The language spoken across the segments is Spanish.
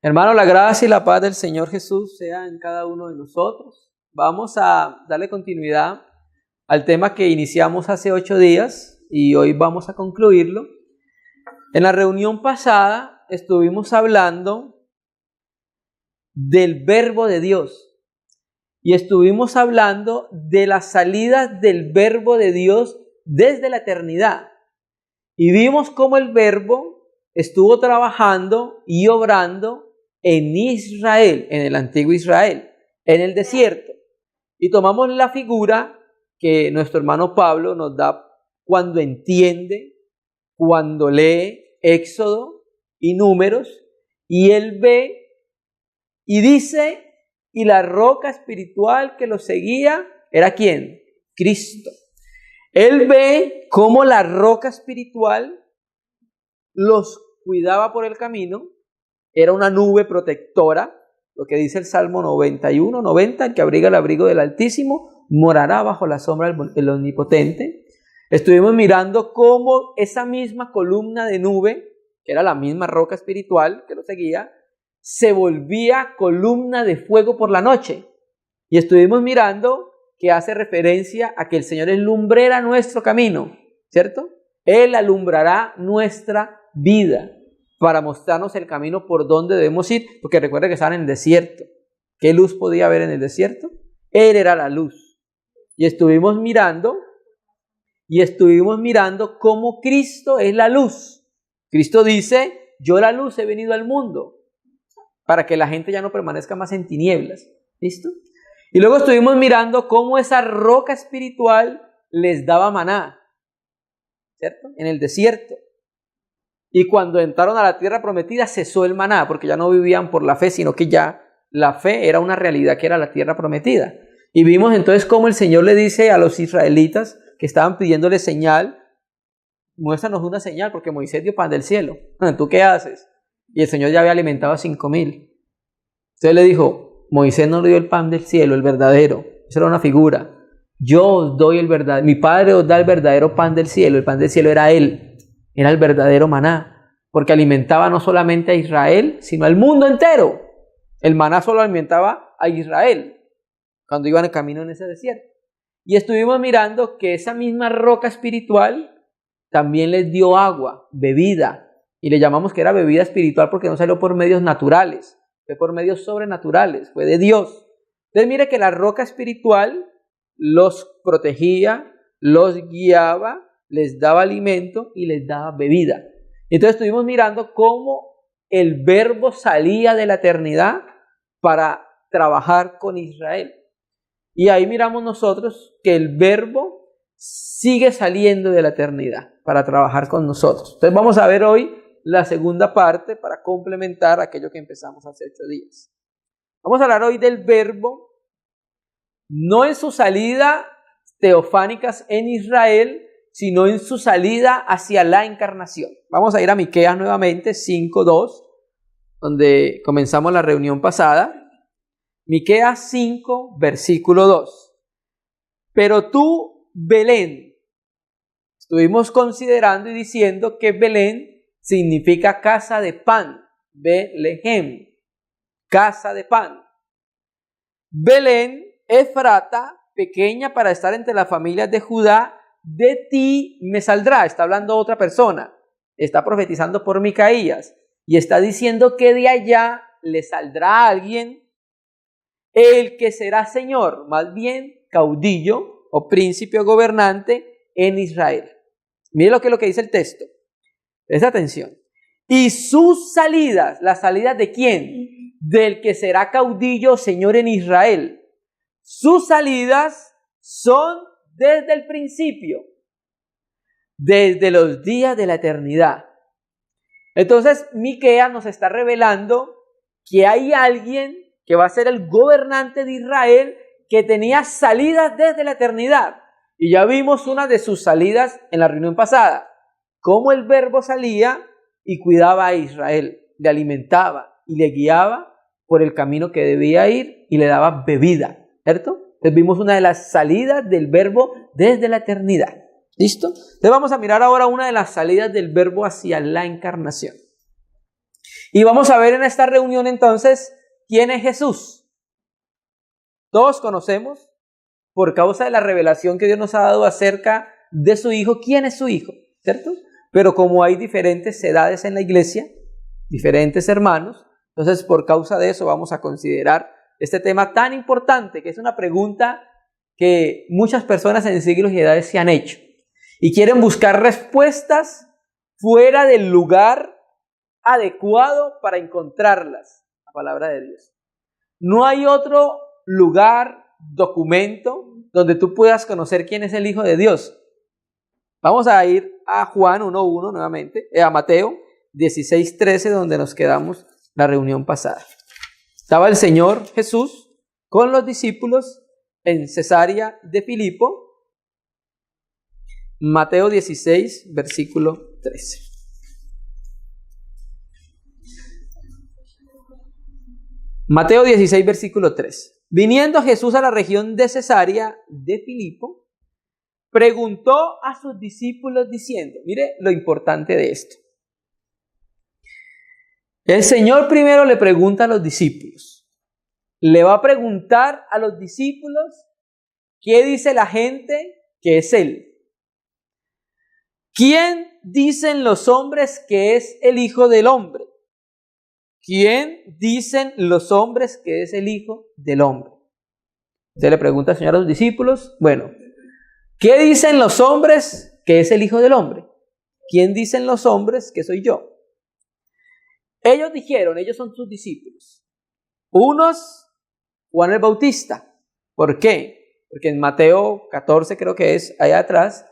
Hermano, la gracia y la paz del Señor Jesús sea en cada uno de nosotros. Vamos a darle continuidad al tema que iniciamos hace 8 días y hoy vamos a concluirlo. En la reunión pasada estuvimos hablando del verbo de Dios y estuvimos hablando de las salidas del verbo de Dios desde la eternidad. Y vimos cómo el verbo estuvo trabajando y obrando en Israel, en el antiguo Israel, en el desierto. Y tomamos la figura que nuestro hermano Pablo nos da cuando entiende, cuando lee Éxodo y Números, y él ve y dice, y la roca espiritual que lo seguía era ¿quién? Cristo. Él ve cómo la roca espiritual los cuidaba por el camino, era una nube protectora, lo que dice el Salmo 91, 90, el que abriga el abrigo del Altísimo, morará bajo la sombra del Omnipotente. Estuvimos mirando cómo esa misma columna de nube, que era la misma roca espiritual que lo seguía, se volvía columna de fuego por la noche. Y estuvimos mirando que hace referencia a que el Señor es lumbrera nuestro camino, ¿cierto? Él alumbrará nuestra vida para mostrarnos el camino por donde debemos ir, porque recuerda que estaban en el desierto. ¿Qué luz podía haber en el desierto? Él era la luz. Y estuvimos mirando cómo Cristo es la luz. Cristo dice, yo la luz he venido al mundo, para que la gente ya no permanezca más en tinieblas. ¿Listo? Y luego estuvimos mirando cómo esa roca espiritual les daba maná, ¿cierto? En el desierto. Y cuando entraron a la tierra prometida cesó el maná, porque ya no vivían por la fe, sino que ya la fe era una realidad que era la tierra prometida. Y vimos entonces cómo el Señor le dice a los israelitas que estaban pidiéndole señal, muéstranos una señal, porque Moisés dio pan del cielo. ¿Tú qué haces? Y el Señor ya había alimentado a 5,000. Entonces le dijo, Moisés no le dio el pan del cielo, el verdadero. Eso era una figura. Yo os doy el verdadero. Mi Padre os da el verdadero pan del cielo. El pan del cielo era Él. Era el verdadero maná. Porque alimentaba no solamente a Israel, sino al mundo entero. El maná solo alimentaba a Israel cuando iban en camino en ese desierto. Y estuvimos mirando que esa misma roca espiritual también les dio agua, bebida. Y le llamamos que era bebida espiritual porque no salió por medios naturales. Fue por medios sobrenaturales, fue de Dios. Entonces mire que la roca espiritual los protegía, los guiaba, les daba alimento y les daba bebida. Entonces estuvimos mirando cómo el verbo salía de la eternidad para trabajar con Israel. Y ahí miramos nosotros que el verbo sigue saliendo de la eternidad para trabajar con nosotros. Entonces vamos a ver hoy la segunda parte para complementar aquello que empezamos hace 8 días. Vamos a hablar hoy del verbo, no en su salida teofánicas en Israel, sino en su salida hacia la encarnación. Vamos a ir a Miqueas nuevamente, 5:2, donde comenzamos la reunión pasada. Miqueas 5, versículo 2. Pero tú, Belén, estuvimos considerando y diciendo que Belén significa casa de pan, Betlehem, casa de pan. Belén, Efrata, pequeña para estar entre las familias de Judá, de ti me saldrá. Está hablando otra persona, está profetizando por Micaías y está diciendo que de allá le saldrá alguien, el que será señor, más bien caudillo o príncipe o gobernante en Israel. Mire lo que dice el texto. Presta atención. Y sus salidas, ¿las salidas de quién? Del que será caudillo, señor en Israel. Sus salidas son desde el principio, desde los días de la eternidad. Entonces, Miqueas nos está revelando que hay alguien que va a ser el gobernante de Israel que tenía salidas desde la eternidad. Y ya vimos una de sus salidas en la reunión pasada. Cómo el verbo salía y cuidaba a Israel, le alimentaba y le guiaba por el camino que debía ir y le daba bebida, ¿cierto? Entonces vimos una de las salidas del verbo desde la eternidad. ¿Listo? Entonces vamos a mirar ahora una de las salidas del verbo hacia la encarnación. Y vamos a ver en esta reunión entonces quién es Jesús. Todos conocemos, por causa de la revelación que Dios nos ha dado acerca de su Hijo, quién es su Hijo, ¿cierto? Pero como hay diferentes edades en la iglesia, diferentes hermanos, entonces por causa de eso vamos a considerar este tema tan importante, que es una pregunta que muchas personas en siglos y edades se han hecho y quieren buscar respuestas fuera del lugar adecuado para encontrarlas, la palabra de Dios. No hay otro lugar, documento, donde tú puedas conocer quién es el Hijo de Dios. Vamos a ir a Juan 1:1 nuevamente, a Mateo 16:13, donde nos quedamos la reunión pasada. Estaba el Señor Jesús con los discípulos en Cesarea de Filipo. Mateo 16, versículo 13. Mateo 16, versículo 13. Viniendo Jesús a la región de Cesarea de Filipo, preguntó a sus discípulos diciendo, mire lo importante de esto. El Señor primero le pregunta a los discípulos. Le va a preguntar a los discípulos qué dice la gente que es Él. ¿Quién dicen los hombres que es el Hijo del Hombre? ¿Quién dicen los hombres que es el Hijo del Hombre? Usted le pregunta al Señor a los discípulos, bueno, ¿qué dicen los hombres que es el Hijo del Hombre? ¿Quién dicen los hombres que soy yo? Ellos dijeron, ellos son sus discípulos. Unos, Juan el Bautista. ¿Por qué? Porque en Mateo 14 creo que es, allá atrás,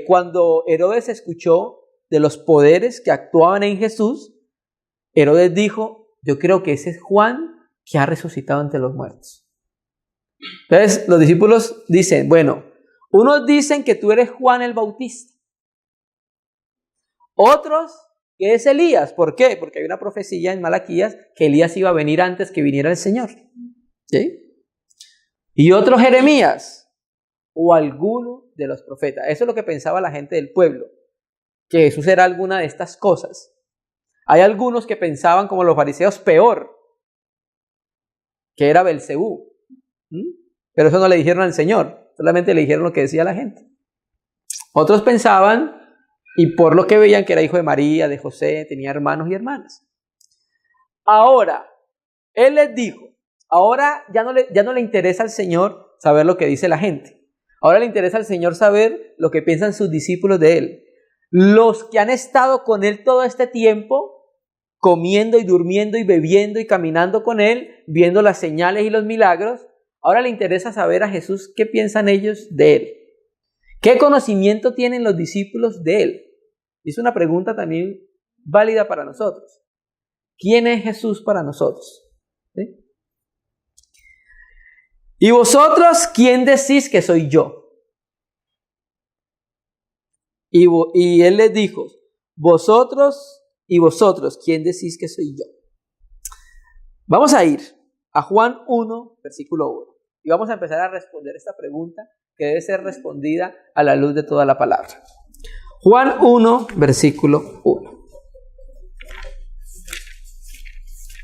cuando Herodes escuchó de los poderes que actuaban en Jesús, Herodes dijo, yo creo que ese es Juan que ha resucitado entre los muertos. Entonces los discípulos dicen, bueno, unos dicen que tú eres Juan el Bautista. Otros que es Elías. ¿Por qué? Porque hay una profecía en Malaquías que Elías iba a venir antes que viniera el Señor. ¿Sí? Y otros Jeremías o alguno de los profetas. Eso es lo que pensaba la gente del pueblo, que Jesús era alguna de estas cosas. Hay algunos que pensaban, como los fariseos, peor, que era Belcebú. Pero eso no le dijeron al Señor, solamente le dijeron lo que decía la gente. Otros pensaban, y por lo que veían, que era hijo de María, de José, tenía hermanos y hermanas. Ahora, Él les dijo, ahora ya no le interesa al Señor saber lo que dice la gente. Ahora le interesa al Señor saber lo que piensan sus discípulos de Él. Los que han estado con Él todo este tiempo, comiendo y durmiendo y bebiendo y caminando con Él, viendo las señales y los milagros, ahora le interesa saber a Jesús qué piensan ellos de Él. ¿Qué conocimiento tienen los discípulos de Él? Es una pregunta también válida para nosotros. ¿Quién es Jesús para nosotros? ¿Sí? ¿Y vosotros quién decís que soy yo? Y Él les dijo, vosotros y vosotros, ¿quién decís que soy yo? Vamos a ir a Juan 1, versículo 1. Y vamos a empezar a responder esta pregunta que debe ser respondida a la luz de toda la palabra. Juan 1, versículo 1.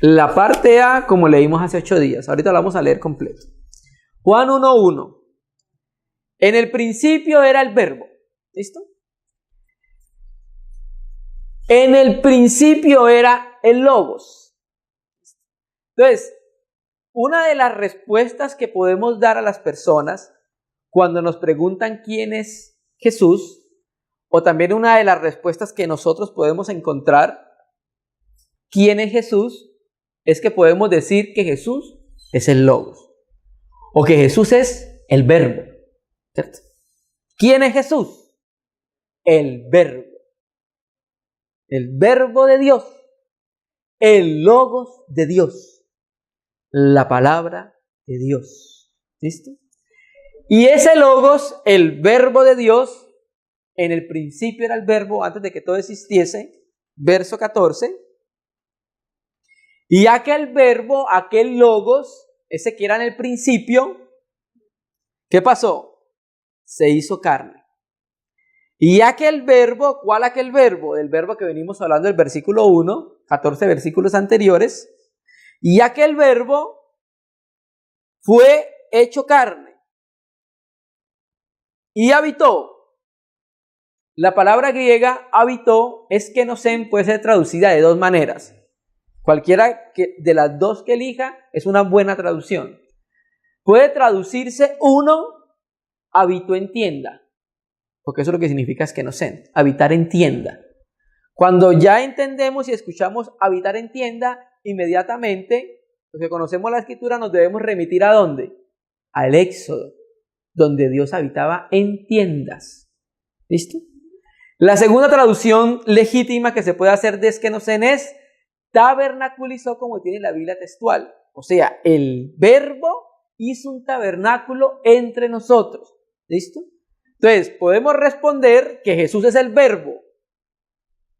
La parte A, como leímos hace 8 días. Ahorita la vamos a leer completo. Juan 1, 1. En el principio era el verbo. ¿Listo? En el principio era el logos. Entonces, una de las respuestas que podemos dar a las personas cuando nos preguntan quién es Jesús, o también una de las respuestas que nosotros podemos encontrar, quién es Jesús, es que podemos decir que Jesús es el logos, o que Jesús es el verbo, ¿cierto? ¿Quién es Jesús? El verbo de Dios, el logos de Dios, la palabra de Dios. ¿Listo? Y ese logos, el verbo de Dios, en el principio era el verbo antes de que todo existiese, verso 14. Y aquel verbo, aquel logos, ese que era en el principio, ¿qué pasó? Se hizo carne. Y aquel verbo, ¿cuál aquel verbo? Del verbo que venimos hablando del versículo 1, 14 versículos anteriores. Y aquel verbo fue hecho carne y habitó. La palabra griega habitó es kenosen, puede ser traducida de dos maneras. Cualquiera de las dos que elija es una buena traducción. Puede traducirse uno, habitó en tienda, porque eso es lo que significa es kenosen, habitar en tienda. Cuando ya entendemos y escuchamos habitar en tienda, inmediatamente, los que conocemos la Escritura, nos debemos remitir ¿a dónde? Al Éxodo, donde Dios habitaba en tiendas. ¿Listo? La segunda traducción legítima que se puede hacer de kenosen es tabernaculizó, como tiene la Biblia textual. O sea, el verbo hizo un tabernáculo entre nosotros. ¿Listo? Entonces, podemos responder que Jesús es el verbo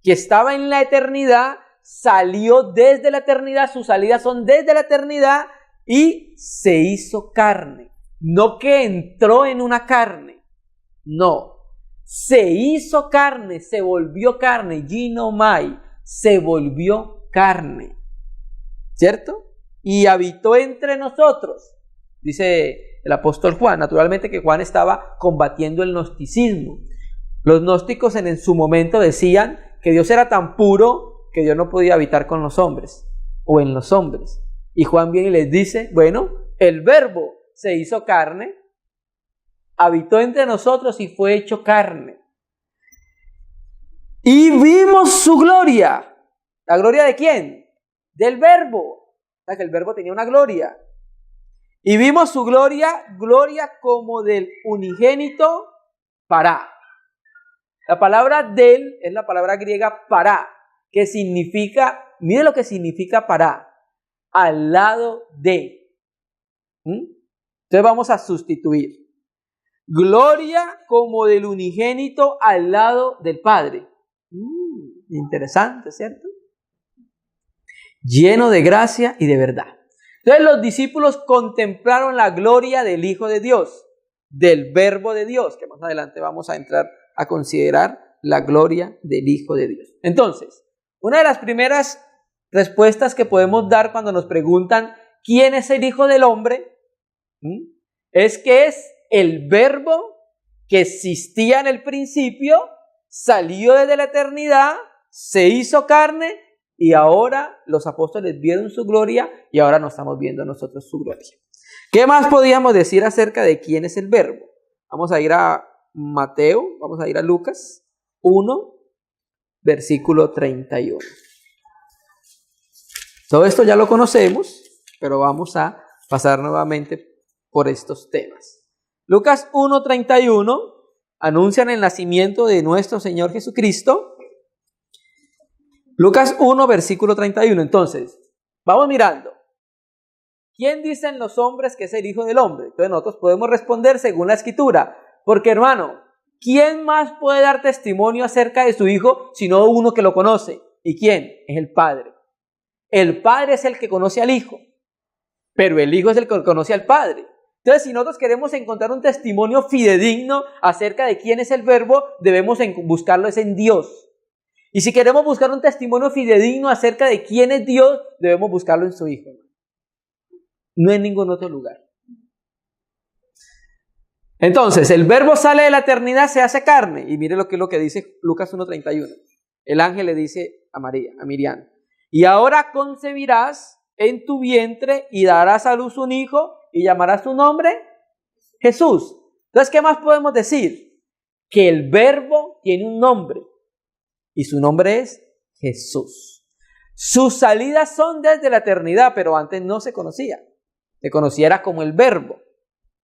que estaba en la eternidad, salió desde la eternidad, sus salidas son desde la eternidad y se hizo carne. No que entró en una carne, no. Se hizo carne, se volvió carne, ginomai, se volvió carne, ¿cierto? Y habitó entre nosotros, dice el apóstol Juan. Naturalmente que Juan estaba combatiendo el gnosticismo. Los gnósticos en su momento decían que Dios era tan puro que Dios no podía habitar con los hombres o en los hombres. Y Juan viene y les dice, bueno, el verbo se hizo carne, habitó entre nosotros y fue hecho carne. Y vimos su gloria. ¿La gloria de quién? Del verbo. O sea que el verbo tenía una gloria. Y vimos su gloria, gloria como del unigénito pará. La palabra del es la palabra griega pará, que significa, mire lo que significa pará, al lado de. Entonces vamos a sustituir. Gloria como del unigénito al lado del Padre. Interesante, ¿cierto? Lleno de gracia y de verdad. Entonces los discípulos contemplaron la gloria del Hijo de Dios, del Verbo de Dios, que más adelante vamos a entrar a considerar la gloria del Hijo de Dios. Entonces, una de las primeras respuestas que podemos dar cuando nos preguntan ¿quién es el Hijo del Hombre? Es que es el Verbo que existía en el principio, salió desde la eternidad, se hizo carne y ahora los apóstoles vieron su gloria y ahora nos estamos viendo nosotros su gloria. ¿Qué más podríamos decir acerca de quién es el Verbo? Vamos a ir a Mateo, vamos a ir a Lucas 1, versículo 31. Todo esto ya lo conocemos, pero vamos a pasar nuevamente por estos temas. Lucas 1:31 anuncian el nacimiento de nuestro Señor Jesucristo. Lucas 1, versículo 31. Entonces, vamos mirando. ¿Quién dicen los hombres que es el Hijo del Hombre? Entonces nosotros podemos responder según la Escritura. Porque hermano, ¿quién más puede dar testimonio acerca de su Hijo sino uno que lo conoce? ¿Y quién? Es el Padre. El Padre es el que conoce al Hijo, pero el Hijo es el que conoce al Padre. Entonces, si nosotros queremos encontrar un testimonio fidedigno acerca de quién es el Verbo, debemos buscarlo es en Dios. Y si queremos buscar un testimonio fidedigno acerca de quién es Dios, debemos buscarlo en su Hijo. No en ningún otro lugar. Entonces, el Verbo sale de la eternidad, se hace carne. Y mire lo que dice Lucas 1:31. El ángel le dice a Miriam, y ahora concebirás en tu vientre y darás a luz un hijo y llamarás su nombre Jesús. Entonces, ¿qué más podemos decir? Que el Verbo tiene un nombre y su nombre es Jesús. Sus salidas son desde la eternidad, pero antes no se conocía. Se conociera como el Verbo,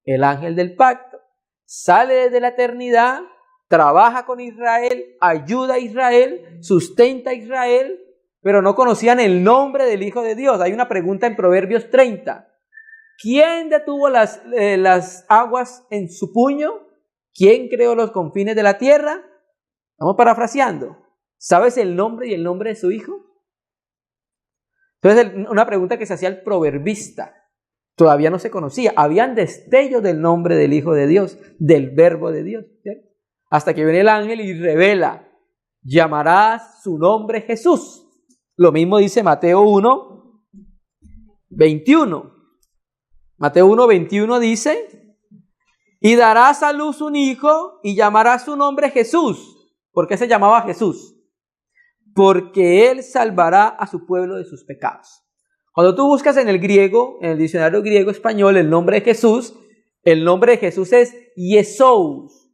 el ángel del pacto. Sale desde la eternidad, trabaja con Israel, ayuda a Israel, sustenta a Israel, pero no conocían el nombre del Hijo de Dios. Hay una pregunta en Proverbios 30. ¿Quién detuvo las aguas en su puño? ¿Quién creó los confines de la tierra? Vamos parafraseando. ¿Sabes el nombre y el nombre de su Hijo? Entonces, una pregunta que se hacía el proverbista. Todavía no se conocía. Habían destellos del nombre del Hijo de Dios, del Verbo de Dios, ¿cierto? hasta que viene el ángel y revela, llamarás su nombre Jesús. Lo mismo dice Mateo 1, 21. Mateo 1, 21 dice, y darás a luz un hijo y llamarás su nombre Jesús. ¿Por qué se llamaba Jesús? Porque él salvará a su pueblo de sus pecados. Cuando tú buscas en el griego, en el diccionario griego español, el nombre de Jesús, el nombre de Jesús es Yesús.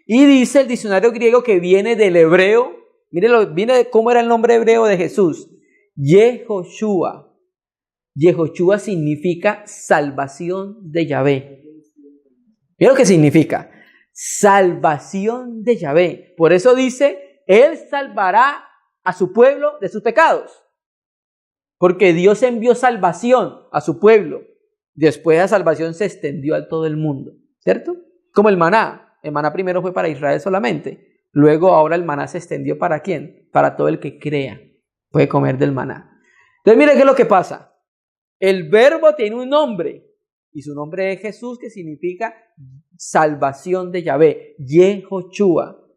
Y dice el diccionario griego que viene del hebreo, viene de cómo era el nombre hebreo de Jesús, Yehoshua. Yehoshua significa salvación de Yahvé. Mira lo que significa, salvación de Yahvé. Por eso dice, él salvará a su pueblo de sus pecados. Porque Dios envió salvación a su pueblo. Después la salvación se extendió a todo el mundo, ¿cierto? Como el maná. El maná primero fue para Israel solamente. Luego ahora el maná se extendió ¿para quién? Para todo el que crea. Puede comer del maná. Entonces mire qué es lo que pasa. El verbo tiene un nombre. Y su nombre es Jesús, que significa salvación de Yahvé. Yehoshua.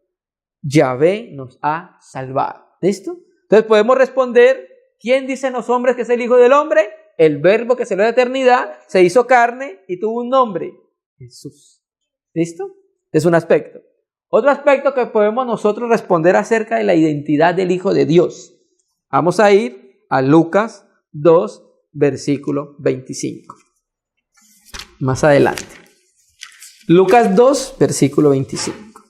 Yahvé nos ha salvado. ¿Listo? Entonces podemos responder, ¿quién dicen los hombres que es el Hijo del Hombre? El verbo que salió de la eternidad, se hizo carne y tuvo un nombre. Jesús. ¿Listo? Es un aspecto. Otro aspecto que podemos nosotros responder acerca de la identidad del Hijo de Dios. Vamos a ir a Lucas 2, versículo 25. Más adelante. Lucas 2, versículo 25.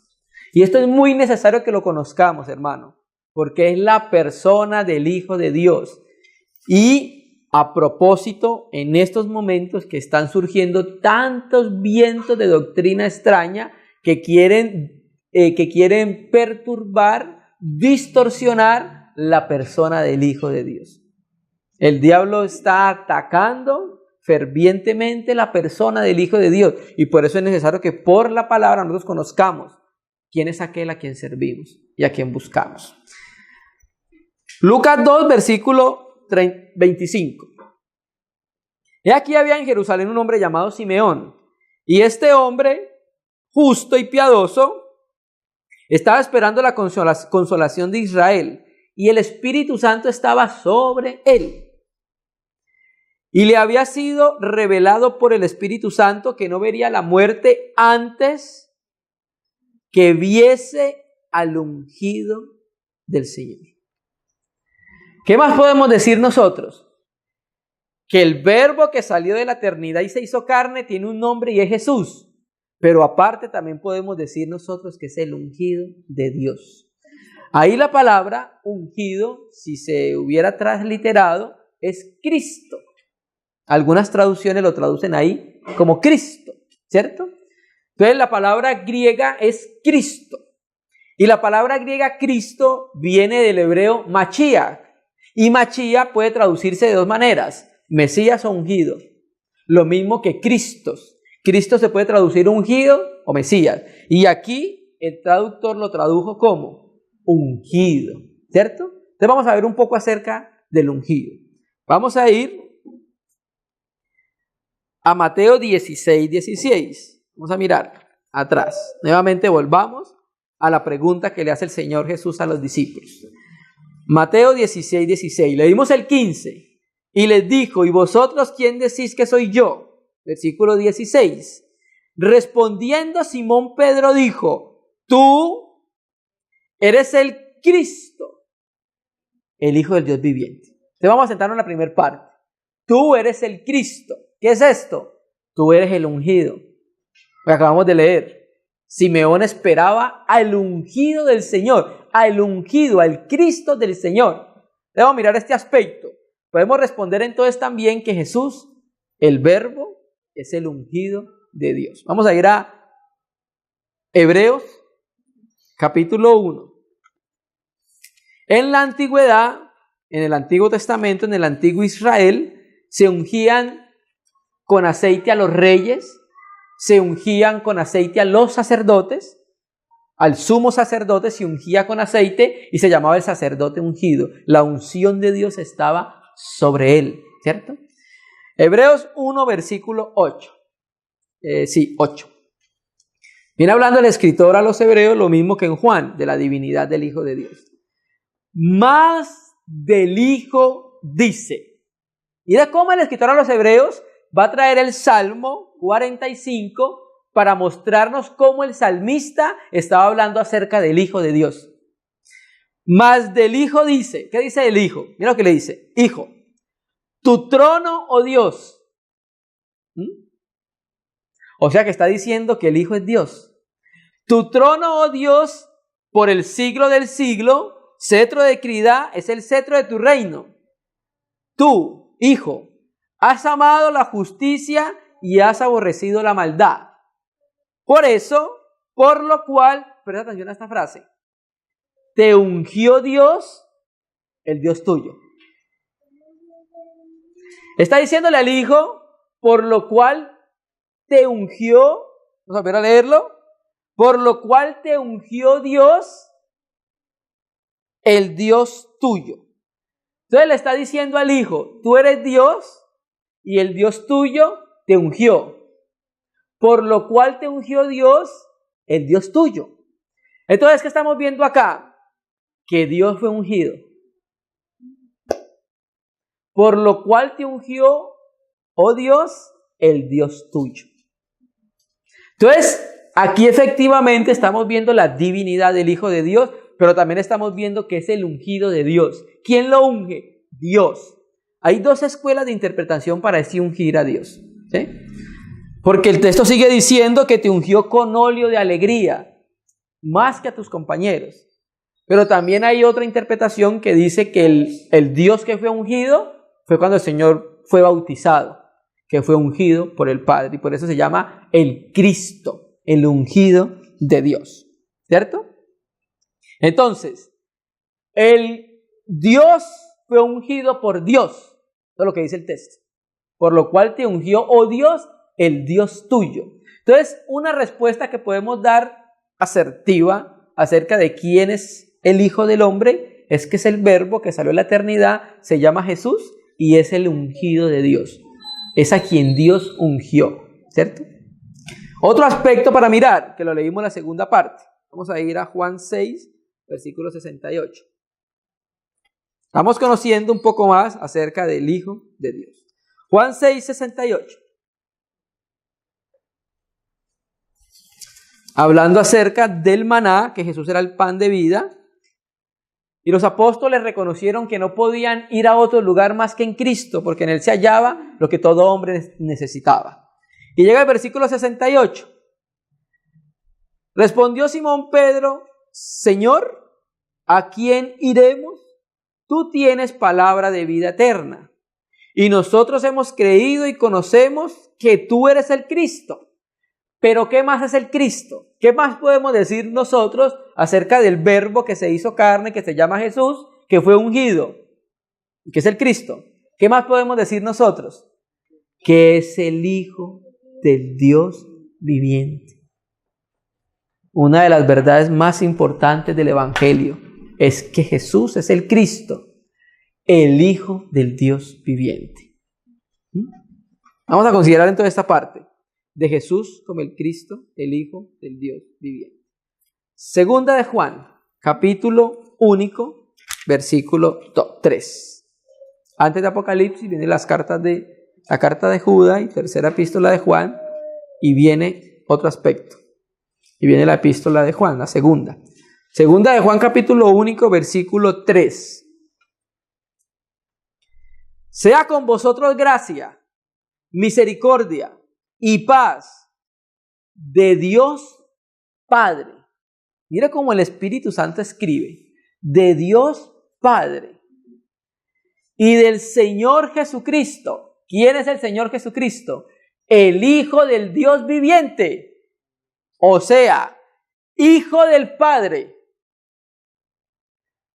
Y esto es muy necesario que lo conozcamos, hermano, porque es la persona del Hijo de Dios. Y a propósito, en estos momentos que están surgiendo tantos vientos de doctrina extraña que quieren perturbar, distorsionar la persona del Hijo de Dios. El diablo está atacando fervientemente la persona del Hijo de Dios. Y por eso es necesario que por la palabra nosotros conozcamos quién es aquel a quien servimos y a quien buscamos. Lucas 2, versículo 25. He aquí había en Jerusalén un hombre llamado Simeón. Y este hombre, justo y piadoso, estaba esperando la consolación de Israel. Y el Espíritu Santo estaba sobre él. Y le había sido revelado por el Espíritu Santo que no vería la muerte antes que viese al ungido del Señor. ¿Qué más podemos decir nosotros? Que el verbo que salió de la eternidad y se hizo carne tiene un nombre y es Jesús. Pero aparte también podemos decir nosotros que es el ungido de Dios. Ahí la palabra ungido, si se hubiera transliterado, es Cristo. Algunas traducciones lo traducen ahí como Cristo, ¿cierto? Entonces la palabra griega es Cristo. Y la palabra griega Cristo viene del hebreo Mashiach. Y Mashiach puede traducirse de dos maneras, Mesías o ungido. Lo mismo que Cristo. Cristo se puede traducir ungido o Mesías. Y aquí el traductor lo tradujo como ungido, ¿cierto? Entonces vamos a ver un poco acerca del ungido. Vamos a ir a Mateo 16, 16. Vamos a mirar atrás. Nuevamente volvamos a la pregunta que le hace el Señor Jesús a los discípulos. Mateo 16, 16. Leímos el 15. Y les dijo, ¿y vosotros quién decís que soy yo? Versículo 16. Respondiendo Simón Pedro dijo, tú eres el Cristo, el Hijo del Dios viviente. Entonces vamos a sentarnos en la primera parte. Tú eres el Cristo. ¿Qué es esto? Tú eres el ungido. Lo que acabamos de leer. Simeón esperaba al ungido del Señor, al ungido, al Cristo del Señor. Debemos mirar este aspecto. Podemos responder entonces también que Jesús, el Verbo, es el ungido de Dios. Vamos a ir a Hebreos, capítulo 1. En la antigüedad, en el Antiguo Testamento, en el Antiguo Israel, se ungían con aceite a los reyes, se ungían con aceite a los sacerdotes, al sumo sacerdote se ungía con aceite y se llamaba el sacerdote ungido. La unción de Dios estaba sobre él, ¿cierto? Hebreos 1, versículo 8. 8. Viene hablando el escritor a los hebreos lo mismo que en Juan, de la divinidad del Hijo de Dios. Más del Hijo dice. Mira cómo el escritor a los hebreos va a traer el Salmo 45 para mostrarnos cómo el salmista estaba hablando acerca del Hijo de Dios. Más del Hijo dice. ¿Qué dice el Hijo? Mira lo que le dice. Hijo, tu trono, oh Dios. O sea que está diciendo que el Hijo es Dios. Tu trono, oh Dios, por el siglo del siglo, cetro de equidad es el cetro de tu reino. Tú, Hijo, has amado la justicia y has aborrecido la maldad. Por eso, por lo cual, presta atención a esta frase, te ungió Dios, el Dios tuyo. Está diciéndole al Hijo, por lo cual te ungió, vamos a ver a leerlo, por lo cual te ungió Dios, el Dios tuyo. Entonces le está diciendo al Hijo, tú eres Dios y el Dios tuyo te ungió. Por lo cual te ungió Dios, el Dios tuyo. Entonces, ¿qué estamos viendo acá? Que Dios fue ungido. Por lo cual te ungió, oh Dios, el Dios tuyo. Entonces, aquí efectivamente estamos viendo la divinidad del Hijo de Dios, pero también estamos viendo que es el ungido de Dios. ¿Quién lo unge? Dios. Hay dos escuelas de interpretación para ese ungir a Dios, ¿sí? Porque el texto sigue diciendo que te ungió con óleo de alegría, más que a tus compañeros. Pero también hay otra interpretación que dice que el Dios que fue ungido fue cuando el Señor fue bautizado, que fue ungido por el Padre. Y por eso se llama el Cristo, el ungido de Dios. ¿Cierto? Entonces, el Dios fue ungido por Dios. Eso es lo que dice el texto. Por lo cual te ungió, oh Dios, el Dios tuyo. Entonces, una respuesta que podemos dar asertiva acerca de quién es el Hijo del Hombre es que es el Verbo que salió de la eternidad, se llama Jesús y es el ungido de Dios. Es a quien Dios ungió, ¿cierto? Otro aspecto para mirar, que lo leímos en la segunda parte. Vamos a ir a Juan 6, versículo 68. Estamos conociendo un poco más acerca del Hijo de Dios. Juan 6, 68. Hablando acerca del maná, que Jesús era el pan de vida, y los apóstoles reconocieron que no podían ir a otro lugar más que en Cristo, porque en Él se hallaba lo que todo hombre necesitaba. Y llega el versículo 68. Respondió Simón Pedro, Señor, ¿a quién iremos? Tú tienes palabra de vida eterna, y nosotros hemos creído y conocemos que tú eres el Cristo. Pero ¿qué más es el Cristo? ¿Qué más podemos decir nosotros acerca del Verbo que se hizo carne, que se llama Jesús, que fue ungido, que es el Cristo? ¿Qué más podemos decir nosotros? Que es el Hijo del Dios viviente. Una de las verdades más importantes del Evangelio es que Jesús es el Cristo, el Hijo del Dios viviente. Vamos a considerar entonces esta parte de Jesús como el Cristo, el Hijo del Dios viviente. Segunda de Juan, capítulo único, versículo 3. Antes de Apocalipsis viene la carta de Judas y tercera epístola de Juan, y viene otro aspecto. Y viene la epístola de Juan, la segunda. Segunda de Juan, capítulo único, versículo 3. Sea con vosotros gracia, misericordia y paz de Dios Padre. Mira cómo el Espíritu Santo escribe. De Dios Padre y del Señor Jesucristo. ¿Quién es el Señor Jesucristo? El Hijo del Dios viviente. O sea, Hijo del Padre.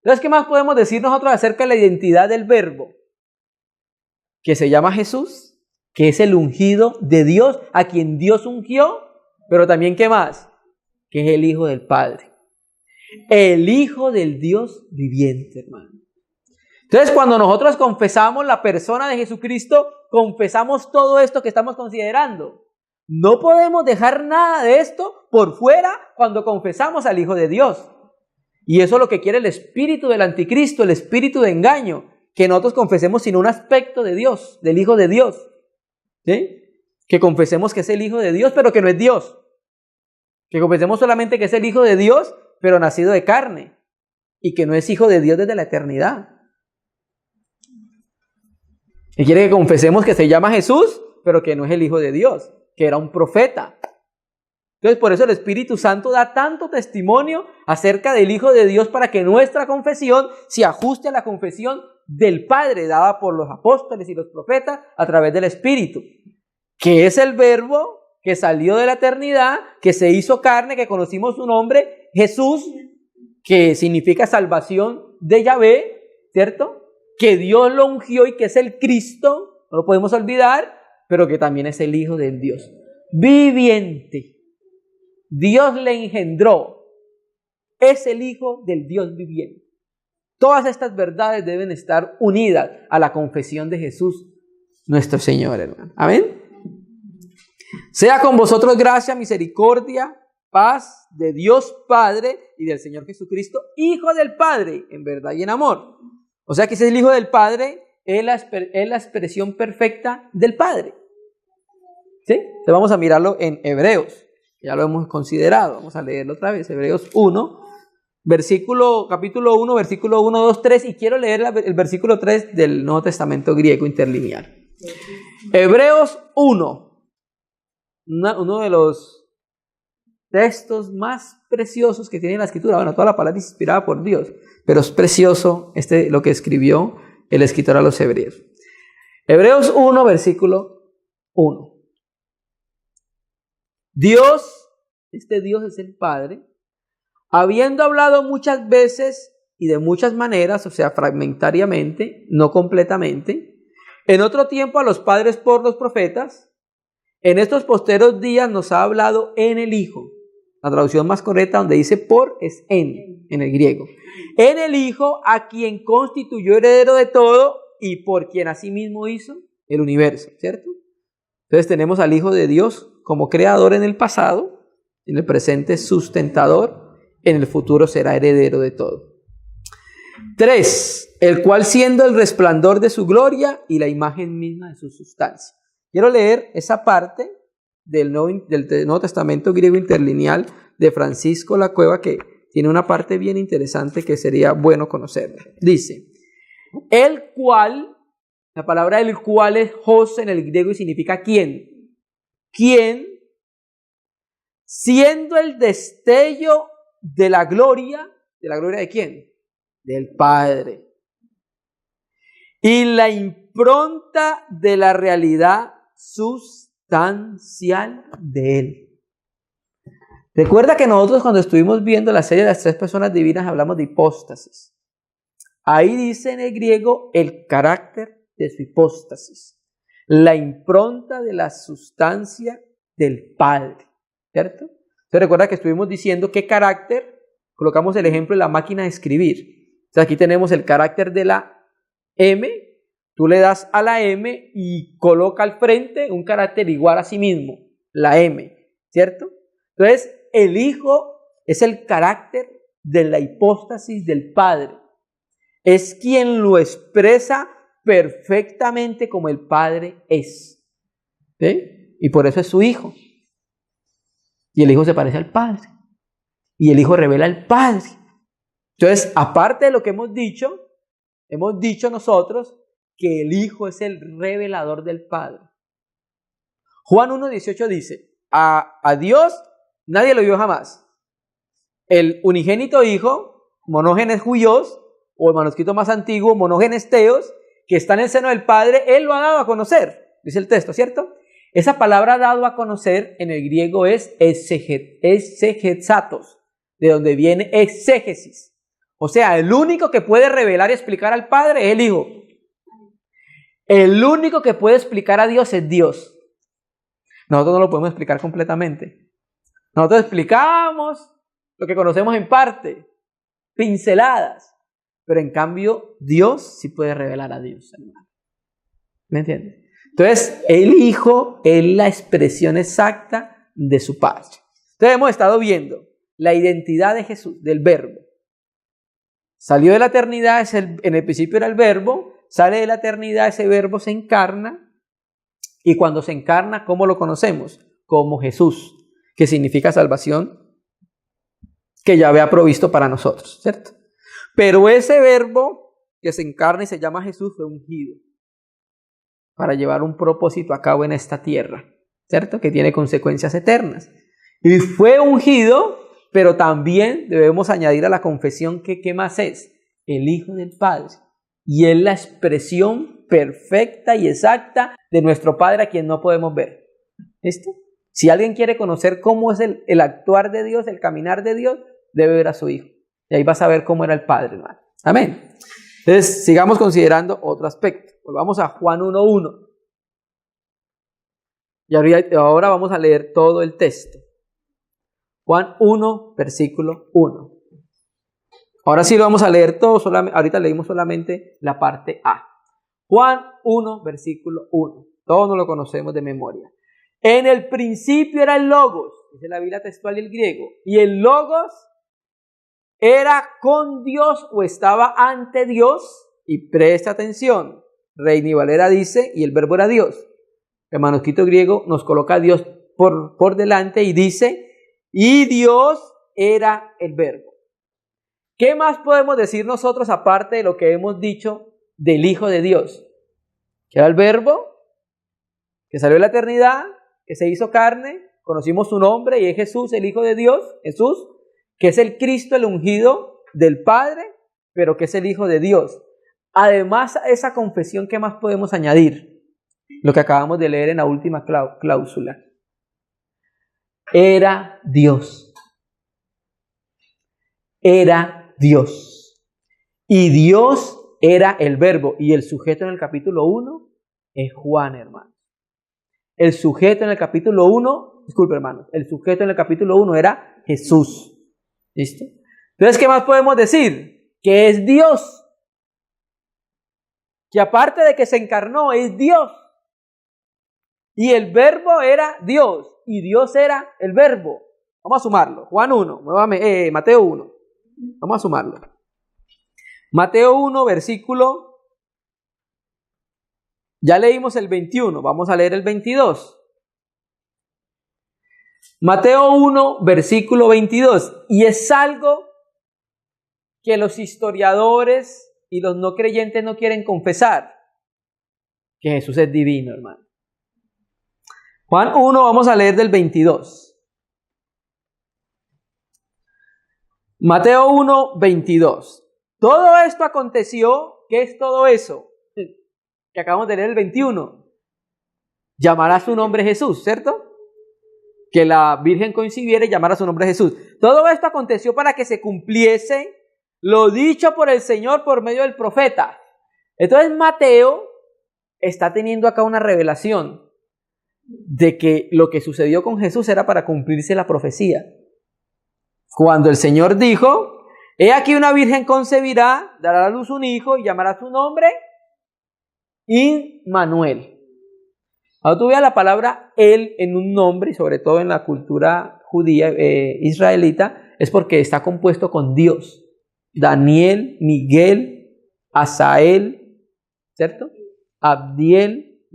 Entonces, ¿qué más podemos decir nosotros acerca de la identidad del Verbo? Que se llama Jesús, que es el ungido de Dios, a quien Dios ungió, pero también, ¿qué más? Que es el Hijo del Padre. El Hijo del Dios viviente, hermano. Entonces, cuando nosotros confesamos la persona de Jesucristo, confesamos todo esto que estamos considerando. No podemos dejar nada de esto por fuera cuando confesamos al Hijo de Dios. Y eso es lo que quiere el espíritu del anticristo, el espíritu de engaño, que nosotros confesemos sin un aspecto de Dios, del Hijo de Dios. ¿Sí? Que confesemos que es el Hijo de Dios, pero que no es Dios. Que confesemos solamente que es el Hijo de Dios, pero nacido de carne. Y que no es Hijo de Dios desde la eternidad. Y quiere que confesemos que se llama Jesús, pero que no es el Hijo de Dios, que era un profeta. Entonces, por eso el Espíritu Santo da tanto testimonio acerca del Hijo de Dios para que nuestra confesión se ajuste a la confesión del Padre dada por los apóstoles y los profetas a través del Espíritu, que es el Verbo que salió de la eternidad, que se hizo carne, que conocimos su nombre, Jesús, que significa salvación de Yahvé, ¿cierto? Que Dios lo ungió y que es el Cristo, no lo podemos olvidar, pero que también es el Hijo del Dios viviente. Dios le engendró, es el Hijo del Dios viviente. Todas estas verdades deben estar unidas a la confesión de Jesús, nuestro Señor, hermano. Amén. Sea con vosotros gracia, misericordia, paz de Dios Padre y del Señor Jesucristo, Hijo del Padre, en verdad y en amor. O sea que ese es el Hijo del Padre, es la expresión perfecta del Padre. ¿Sí? Entonces vamos a mirarlo en Hebreos. Ya lo hemos considerado. Vamos a leerlo otra vez. Hebreos 1, capítulo 1, versículo 1, 2, 3. Y quiero leer el versículo 3 del Nuevo Testamento griego interlineal. Hebreos 1. Uno de los textos más preciosos que tiene la Escritura. Bueno, toda la palabra es inspirada por Dios. Pero es precioso lo que escribió el escritor a los Hebreos. Hebreos 1, versículo 1. Dios, este Dios es el Padre, habiendo hablado muchas veces y de muchas maneras, o sea, fragmentariamente, no completamente, en otro tiempo a los padres por los profetas, en estos posteros días nos ha hablado en el Hijo. La traducción más correcta donde dice por es en el griego. En el Hijo, a quien constituyó heredero de todo y por quien asimismo hizo el universo, ¿cierto? Entonces tenemos al Hijo de Dios como creador en el pasado, en el presente sustentador, en el futuro será heredero de todo. 3. El cual siendo el resplandor de su gloria y la imagen misma de su sustancia. Quiero leer esa parte del Nuevo Testamento griego interlineal de Francisco La Cueva, que tiene una parte bien interesante que sería bueno conocerla. Dice, el cual, la palabra el cual es hos en el griego y significa quién. ¿Quién? Siendo el destello de la gloria ¿de quién? Del Padre. Y la impronta de la realidad sustancial de Él. Recuerda que nosotros cuando estuvimos viendo la serie de las 3 personas divinas hablamos de hipóstasis. Ahí dice en el griego el carácter de su hipóstasis. La impronta de la sustancia del Padre, ¿cierto? Entonces recuerda que estuvimos diciendo qué carácter, colocamos el ejemplo de la máquina de escribir. Entonces aquí tenemos el carácter de la M, tú le das a la M y coloca al frente un carácter igual a sí mismo, la M, ¿cierto? Entonces el Hijo es el carácter de la hipóstasis del Padre, es quien lo expresa perfectamente como el Padre es. ¿Sí? Y por eso es su Hijo. Y el Hijo se parece al Padre. Y el Hijo revela al Padre. Entonces, aparte de lo que hemos dicho nosotros que el Hijo es el revelador del Padre. Juan 1:18 dice, a Dios nadie lo vio jamás. El unigénito Hijo, monógenes huios, o el manuscrito más antiguo, monógenes teos, que está en el seno del Padre, Él lo ha dado a conocer, dice el texto, ¿cierto? Esa palabra dado a conocer en el griego es exegesatos, de donde viene exégesis. O sea, el único que puede revelar y explicar al Padre es el Hijo. El único que puede explicar a Dios es Dios. Nosotros no lo podemos explicar completamente. Nosotros explicamos lo que conocemos en parte, pinceladas. Pero en cambio, Dios sí puede revelar a Dios, hermano. ¿Me entiendes? Entonces, el Hijo es la expresión exacta de su Padre. Entonces, hemos estado viendo la identidad de Jesús, del Verbo. Salió de la eternidad, en el principio era el Verbo, sale de la eternidad, ese Verbo se encarna, y cuando se encarna, ¿cómo lo conocemos? Como Jesús, que significa salvación, que ya había provisto para nosotros, ¿cierto? Pero ese Verbo que se encarna y se llama Jesús fue ungido para llevar un propósito a cabo en esta tierra, ¿cierto? Que tiene consecuencias eternas. Y fue ungido, pero también debemos añadir a la confesión que ¿qué más es? El Hijo del Padre. Y es la expresión perfecta y exacta de nuestro Padre a quien no podemos ver. ¿Listo? Si alguien quiere conocer cómo es el actuar de Dios, el caminar de Dios, debe ver a su Hijo. Y ahí vas a ver cómo era el Padre, hermano. Amén. Entonces, sigamos considerando otro aspecto. Volvamos a Juan 1:1. Y ahora vamos a leer todo el texto. Juan 1, versículo 1. Ahora sí lo vamos a leer todo, ahorita leímos solamente la parte A. Juan 1, versículo 1. Todos nos lo conocemos de memoria. En el principio era el Logos, dice la Biblia textual y el griego, y el Logos era con Dios o estaba ante Dios, y presta atención, Reina y Valera dice, y el Verbo era Dios. El manuscrito griego nos coloca a Dios por delante y dice, y Dios era el Verbo. ¿Qué más podemos decir nosotros aparte de lo que hemos dicho del Hijo de Dios? Que era el Verbo, que salió de la eternidad, que se hizo carne, conocimos su nombre y es Jesús, el Hijo de Dios, Jesús, que es el Cristo, el ungido del Padre, pero que es el Hijo de Dios. Además, a esa confesión, ¿qué más podemos añadir? Lo que acabamos de leer en la última cláusula. Era Dios. Era Dios. Y Dios era el Verbo. Y el sujeto en el capítulo 1 es Juan, hermano. El sujeto en el capítulo 1, disculpe, hermano, el sujeto en el capítulo 1 era Jesús. ¿Listo? Entonces, ¿qué más podemos decir? Que es Dios. Que aparte de que se encarnó, es Dios. Y el Verbo era Dios. Y Dios era el Verbo. Vamos a sumarlo. Juan 1, Mateo 1. Vamos a sumarlo. Mateo 1, versículo. Ya leímos el 21. Vamos a leer el 22. Mateo 1, versículo 22. Y es algo que los historiadores y los no creyentes no quieren confesar. Que Jesús es divino, hermano. Juan 1, vamos a leer del 22. Mateo 1, 22. Todo esto aconteció, ¿qué es todo eso? Que acabamos de leer el 21. Llamará su nombre Jesús, ¿cierto? Que la Virgen concibiera y llamara su nombre Jesús. Todo esto aconteció para que se cumpliese lo dicho por el Señor por medio del profeta. Entonces Mateo está teniendo acá una revelación de que lo que sucedió con Jesús era para cumplirse la profecía. Cuando el Señor dijo, he aquí una virgen concebirá, dará a luz un hijo y llamará su nombre Immanuel. Ahora tú veas la palabra él en un nombre, y sobre todo en la cultura judía, israelita, es porque está compuesto con Dios. Daniel, Miguel, Asael, ¿cierto? Abdiel,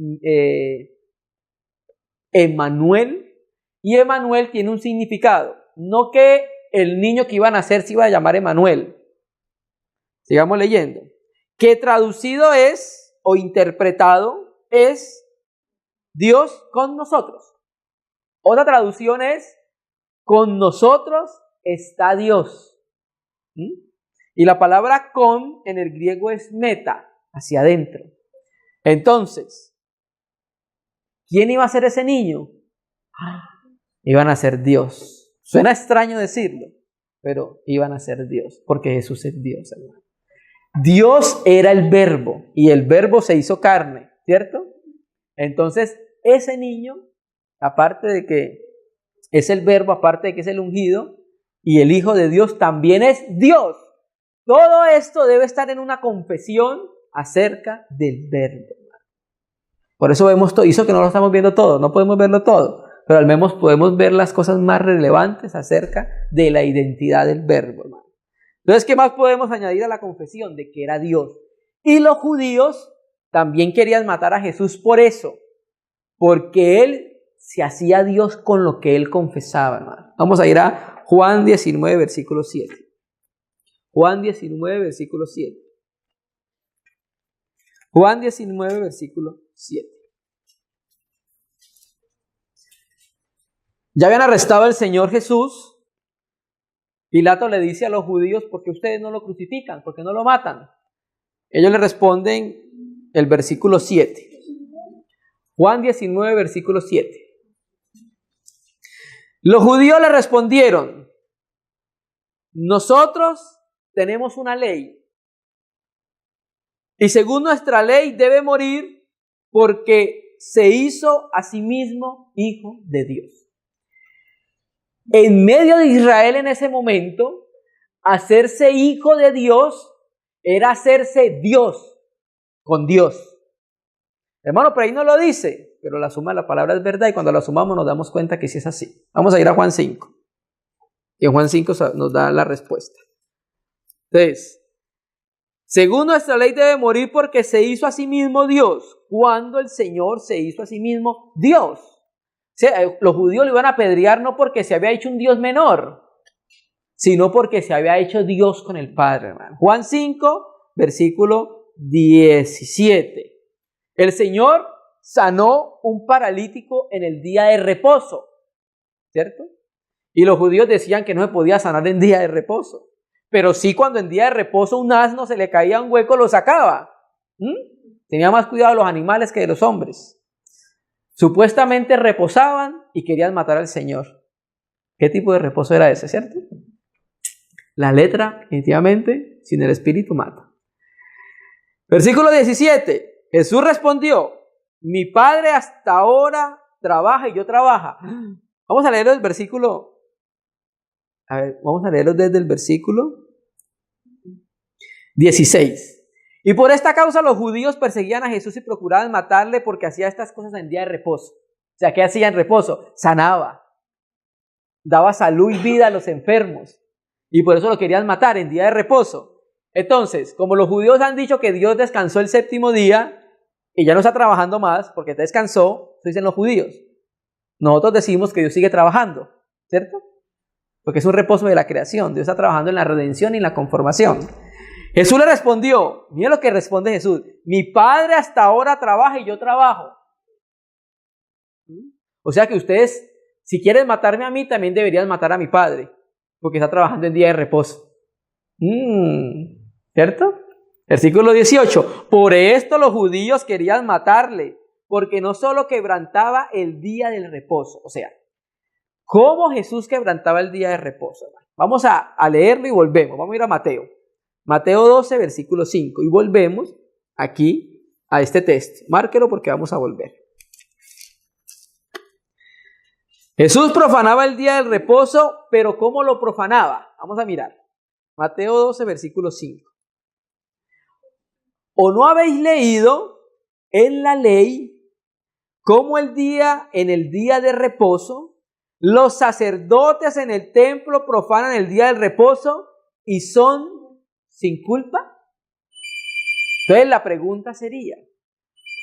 Emmanuel, y Emmanuel tiene un significado, no que el niño que iba a nacer se iba a llamar Emmanuel. Sigamos leyendo. Que traducido es, o interpretado, es Dios con nosotros. Otra traducción es, con nosotros está Dios. Y la palabra con en el griego es meta, hacia adentro. Entonces, ¿quién iba a ser ese niño? Iban a ser Dios. Suena extraño decirlo, pero iban a ser Dios, porque Jesús es Dios, hermano. Dios era el Verbo, y el Verbo se hizo carne, ¿cierto? Entonces, ese niño, aparte de que es el Verbo, aparte de que es el ungido, y el Hijo de Dios, también es Dios. Todo esto debe estar en una confesión acerca del Verbo. Por eso vemos todo, hizo que no lo estamos viendo todo, no podemos verlo todo, pero al menos podemos ver las cosas más relevantes acerca de la identidad del Verbo, hermano. Entonces, ¿qué más podemos añadir a la confesión? De que era Dios. Y los judíos también querían matar a Jesús por eso, porque Él se hacía Dios con lo que Él confesaba, hermano. Vamos a ir a Juan 19, versículo 7. Juan 19, versículo 7. Juan 19, versículo 7. Ya habían arrestado al Señor Jesús. Pilato le dice a los judíos: ¿por qué ustedes no lo crucifican? ¿Por qué no lo matan? Ellos le responden el versículo 7. Juan 19, versículo 7. Los judíos le respondieron: nosotros tenemos una ley, y según nuestra ley debe morir porque se hizo a sí mismo hijo de Dios. En medio de Israel en ese momento, hacerse hijo de Dios era hacerse Dios con Dios. Hermano, por ahí no lo dice, pero la suma de la palabra es verdad, y cuando la sumamos nos damos cuenta que sí es así. Vamos a ir a Juan 5. Y en Juan 5 nos da la respuesta. Entonces, según nuestra ley debe morir porque se hizo a sí mismo Dios. ¿Cuándo el Señor se hizo a sí mismo Dios? O sea, los judíos lo iban a apedrear no porque se había hecho un Dios menor, sino porque se había hecho Dios con el Padre, hermano. Juan 5, versículo 17. El Señor sanó un paralítico en el día de reposo, ¿cierto? Y los judíos decían que no se podía sanar en día de reposo, pero sí cuando en día de reposo un asno se le caía un hueco lo sacaba. Tenía más cuidado de los animales que de los hombres. Supuestamente reposaban y querían matar al Señor. ¿Qué tipo de reposo era ese, cierto? La letra, definitivamente, sin el espíritu mata. Versículo 17. Jesús respondió: mi Padre hasta ahora trabaja y yo trabajo. Vamos a leer el versículo. A ver, vamos a leerlo desde el versículo 16. Y por esta causa los judíos perseguían a Jesús y procuraban matarle porque hacía estas cosas en día de reposo. O sea, ¿qué hacía en reposo? Sanaba, daba salud y vida a los enfermos. Y por eso lo querían matar en día de reposo. Entonces, como los judíos han dicho que Dios descansó el séptimo día y ya no está trabajando más porque descansó, eso dicen los judíos. Nosotros decimos que Dios sigue trabajando, ¿cierto? Porque es un reposo de la creación. Dios está trabajando en la redención y en la conformación. Jesús le respondió, mira lo que responde Jesús: mi Padre hasta ahora trabaja y yo trabajo. O sea que ustedes, si quieren matarme a mí, también deberían matar a mi Padre, porque está trabajando en día de reposo. ¿Cierto? Versículo 18. Por esto los judíos querían matarle, porque no solo quebrantaba el día del reposo. O sea, ¿cómo Jesús quebrantaba el día de reposo? Vamos a leerlo y volvemos. Vamos a ir a Mateo. Mateo 12, versículo 5. Y volvemos aquí a este texto. Márquelo porque vamos a volver. Jesús profanaba el día del reposo, pero ¿cómo lo profanaba? Vamos a mirar. Mateo 12, versículo 5. ¿O no habéis leído en la ley cómo en el día de reposo los sacerdotes en el templo profanan el día del reposo y son sin culpa? Entonces la pregunta sería: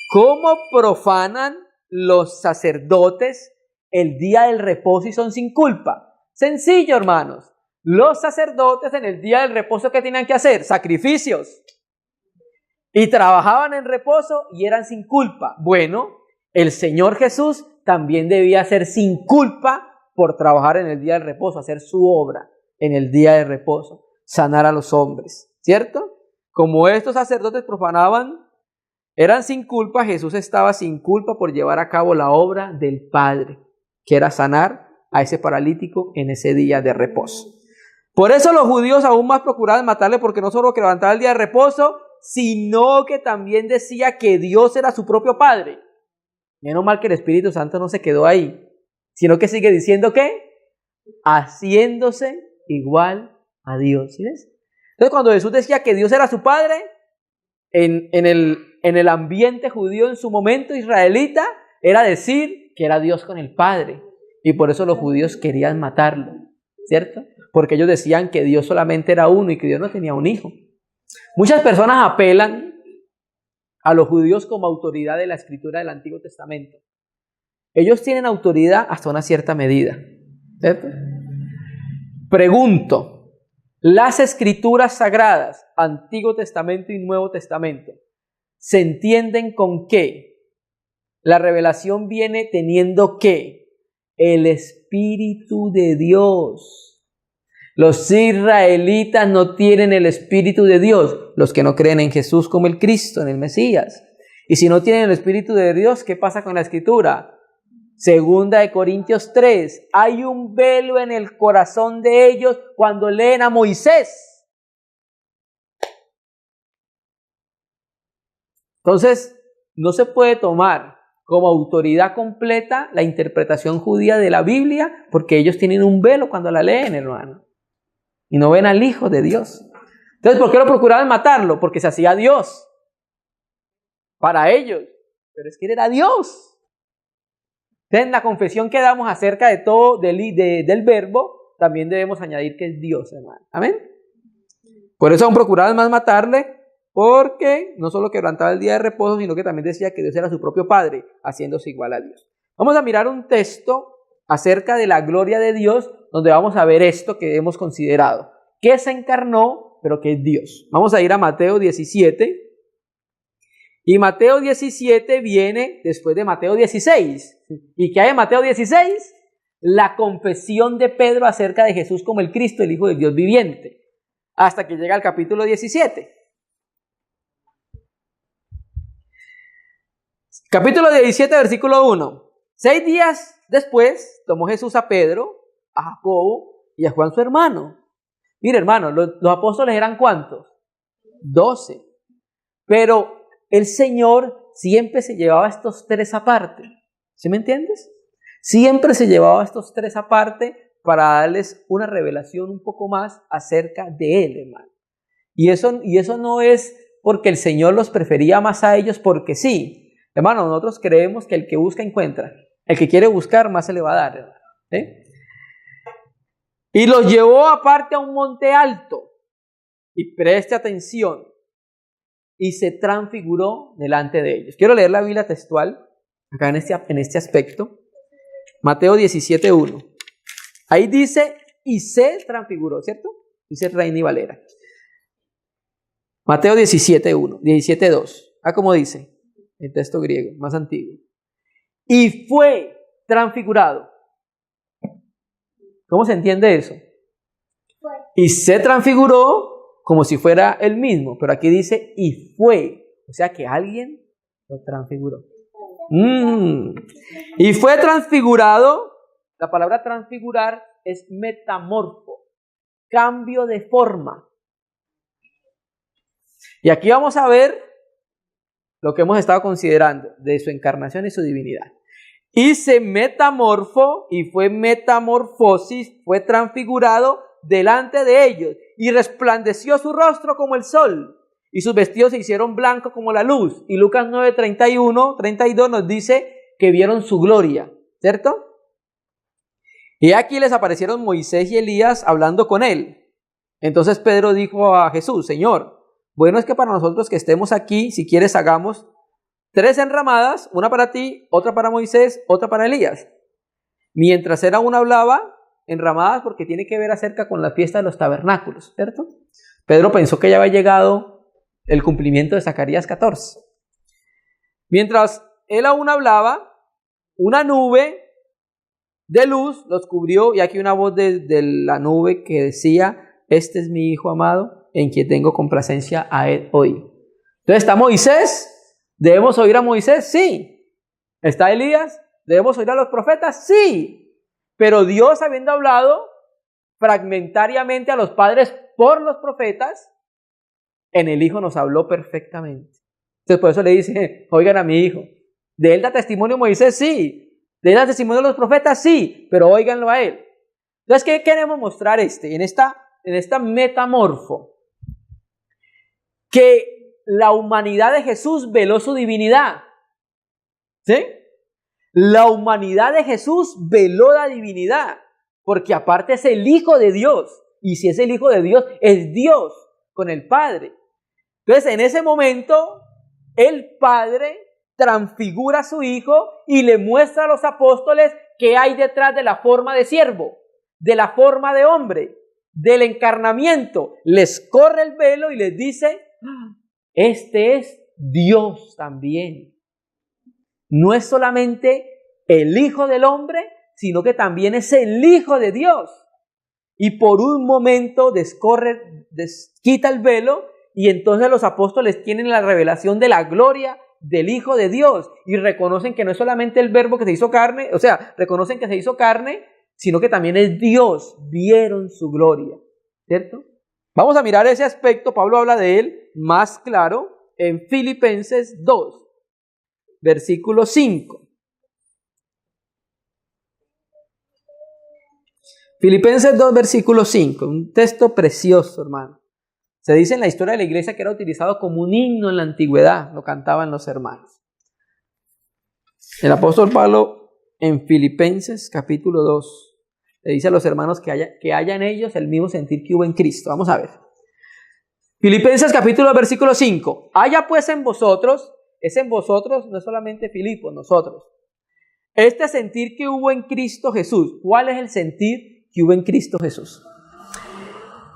¿cómo profanan los sacerdotes el día del reposo y son sin culpa? Sencillo, hermanos. Los sacerdotes en el día del reposo, ¿qué tenían que hacer? Sacrificios. Y trabajaban en reposo y eran sin culpa. Bueno, el Señor Jesús también debía ser sin culpa por trabajar en el día del reposo, hacer su obra en el día de reposo, sanar a los hombres, ¿cierto? Como estos sacerdotes profanaban, eran sin culpa, Jesús estaba sin culpa por llevar a cabo la obra del Padre, que era sanar a ese paralítico en ese día de reposo. Por eso los judíos aún más procuraban matarle, porque no solo que levantaba el día de reposo, sino que también decía que Dios era su propio Padre. Menos mal que el Espíritu Santo no se quedó ahí, sino que sigue diciendo que haciéndose igual a Dios. ¿Sí ves? Entonces cuando Jesús decía que Dios era su Padre, en el en el ambiente judío en su momento israelita era decir que era Dios con el Padre. Y por eso los judíos querían matarlo, ¿cierto? Porque ellos decían que Dios solamente era uno y que Dios no tenía un hijo. Muchas personas apelan a los judíos como autoridad de la escritura del Antiguo Testamento. Ellos tienen autoridad hasta una cierta medida, ¿cierto? Pregunto, las escrituras sagradas, Antiguo Testamento y Nuevo Testamento, ¿se entienden con qué? La revelación viene teniendo ¿qué? El Espíritu de Dios. Los israelitas no tienen el Espíritu de Dios, los que no creen en Jesús como el Cristo, en el Mesías. Y si no tienen el Espíritu de Dios, ¿qué pasa con la Escritura? Segunda de Corintios 3, hay un velo en el corazón de ellos cuando leen a Moisés. Entonces, no se puede tomar como autoridad completa la interpretación judía de la Biblia, porque ellos tienen un velo cuando la leen, hermano, y no ven al Hijo de Dios. Entonces, ¿por qué lo procuraban matarlo? Porque se hacía Dios para ellos, pero es que él era Dios. Entonces, en la confesión que damos acerca de todo del verbo, también debemos añadir que es Dios, hermano. Amén. Por eso aún procuraban más matarle, porque no solo quebrantaba el día de reposo, sino que también decía que Dios era su propio Padre, haciéndose igual a Dios. Vamos a mirar un texto acerca de la gloria de Dios, donde vamos a ver esto que hemos considerado, que se encarnó, pero que es Dios. Vamos a ir a Mateo 17, y Mateo 17 viene después de Mateo 16. ¿Y qué hay en Mateo 16? La confesión de Pedro acerca de Jesús como el Cristo, el Hijo del Dios viviente, hasta que llega al capítulo 17. Capítulo 17, versículo 1. 6 días después tomó Jesús a Pedro, a Jacobo y a Juan su hermano. Mire, hermano, los apóstoles eran ¿cuántos? 12. Pero el Señor siempre se llevaba a estos 3 aparte. ¿Sí me entiendes? Siempre se llevaba a estos 3 aparte para darles una revelación un poco más acerca de Él, hermano. Y eso no es porque el Señor los prefería más a ellos porque sí. Hermano, nosotros creemos que el que busca encuentra. El que quiere buscar más se le va a dar, hermano. ¿Sí? Y los llevó aparte a un monte alto. Y preste atención. Y se transfiguró delante de ellos. Quiero leer la Biblia textual acá en este aspecto. Mateo 17:1. Ahí dice, y se transfiguró, ¿cierto? Dice Reina y Valera. Mateo 17:1, 17:2. Como dice el texto griego más antiguo. Y fue transfigurado. ¿Cómo se entiende eso? Y se transfiguró como si fuera el mismo, pero aquí dice y fue, o sea que alguien lo transfiguró. Y fue transfigurado. La palabra transfigurar es metamorfo, cambio de forma. Y aquí vamos a ver lo que hemos estado considerando de su encarnación y su divinidad. Y se metamorfó, y fue metamorfosis, fue transfigurado delante de ellos, y resplandeció su rostro como el sol, y sus vestidos se hicieron blancos como la luz. Y Lucas 9:31, 32 nos dice que vieron su gloria, ¿cierto? Y aquí les aparecieron Moisés y Elías hablando con él. Entonces Pedro dijo a Jesús, Señor, bueno es que para nosotros que estemos aquí, si quieres hagamos 3 enramadas, una para ti, otra para Moisés, otra para Elías. Mientras él aún hablaba, enramadas porque tiene que ver acerca con la fiesta de los tabernáculos, ¿cierto? Pedro pensó que ya había llegado el cumplimiento de Zacarías 14. Mientras él aún hablaba, una nube de luz los cubrió, y aquí una voz de la nube que decía, este es mi Hijo amado, en quien tengo complacencia, a él oír. Entonces está Moisés, ¿debemos oír a Moisés? Sí. ¿Está Elías? ¿Debemos oír a los profetas? Sí. Pero Dios, habiendo hablado fragmentariamente a los padres por los profetas, en el Hijo nos habló perfectamente. Entonces por eso le dice, oigan a mi Hijo. ¿De él da testimonio Moisés? Sí. ¿De él da testimonio los profetas? Sí. Pero óiganlo a él. Entonces, ¿qué queremos mostrar en esta metamorfo? Que la humanidad de Jesús veló su divinidad. ¿Sí? La humanidad de Jesús veló la divinidad, porque aparte es el Hijo de Dios. Y si es el Hijo de Dios, es Dios con el Padre. Entonces, en ese momento, el Padre transfigura a su Hijo y le muestra a los apóstoles qué hay detrás de la forma de siervo, de la forma de hombre, del encarnamiento. Les corre el velo y les dice, este es Dios también. No es solamente el Hijo del hombre, sino que también es el Hijo de Dios. Y por un momento quita el velo y entonces los apóstoles tienen la revelación de la gloria del Hijo de Dios y reconocen que no es solamente el verbo que se hizo carne, o sea, reconocen que se hizo carne, sino que también es Dios. Vieron su gloria, ¿cierto? Vamos a mirar ese aspecto. Pablo habla de él más claro en Filipenses 2, versículo 5. Filipenses 2, versículo 5, un texto precioso, hermano. Se dice en la historia de la iglesia que era utilizado como un himno en la antigüedad, lo cantaban los hermanos. El apóstol Pablo en Filipenses capítulo 2 le dice a los hermanos que haya en ellos el mismo sentir que hubo en Cristo. Vamos a ver. Filipenses capítulo 2, versículo 5. Haya pues en vosotros, es en vosotros, no es solamente Filipos, nosotros. Este sentir que hubo en Cristo Jesús. ¿Cuál es el sentir que hubo en Cristo Jesús?